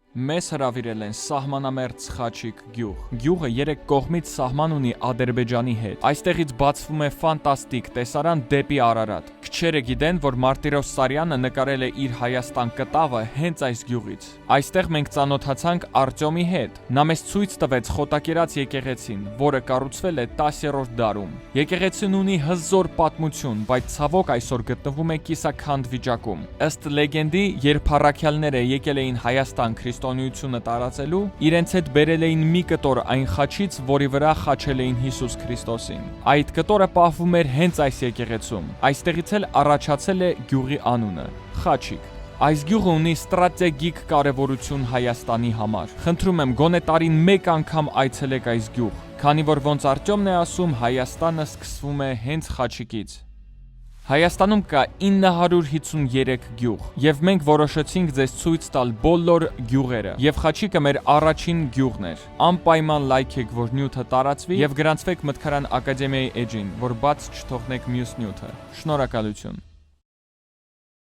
Մեզ հրավիրել են սահմանամերձ Խաչիկ գյուղ։ Գյուղը 3 կողմից սահման ունի Ադրբեջանի հետ։ Այստեղից բացվում է ֆանտաստիկ տեսարան դեպի Արարատ։ Քչերը գիտեն, որ Մարտիրոս Սարյանը նկարել է իր Հայաստան կտավը հենց այս գյուղից։ Այստեղ մենք ծանոթացանք Արտյոմի հետ։ Նա մեզ ցույց տվեց Խոտակերած եկեղեցին, որը կառուցվել է 10-րդ դարում։ Եկեղեցին ունի հզոր պատմություն, բայց ցավոք այսօր գտնվում է կիսաքանդ վիճակում։ Ըստ լեգենդի, երբ առաքյալները եկել էին Հայաստան քրիստոնեությունը տարածելու, իրենց հետ բերել էին մի կտոր այն խաչից, որի վրա խաչել էին Հիսուս Քրիստոսին։ Այդ կտորը պահվում էր հենց այս եկեղեցում։ Այստեղից էլ առաջացել է գյուղի անունը՝ Խաչիկ։ Այս գյուղը ունի ստրատեգիկ կարևորություն Հայաստանի համար։ Խնդրում եմ, գոնե տարին մեկ անգամ այցելեք այս գյուղ, քանի որ ոնց Արտյոմն է ասում, Հայաստանը սկսվում է հենց Խաչիկից։ Հայաստանում կա 953 գյուղ, եւ մենք որոշեցինք ձեզ ցույց տալ բոլոր գյուղերը, եւ Խաչիկը մեր առաջին գյուղն էր։ Անպայման լայքեք, որ նյութը տարածվի, եւ գրանցվեք Մտքարան Ակադեմիայի էջին, որ բաց չթողնեք մյուս նյութը։ Շնորհակալություն։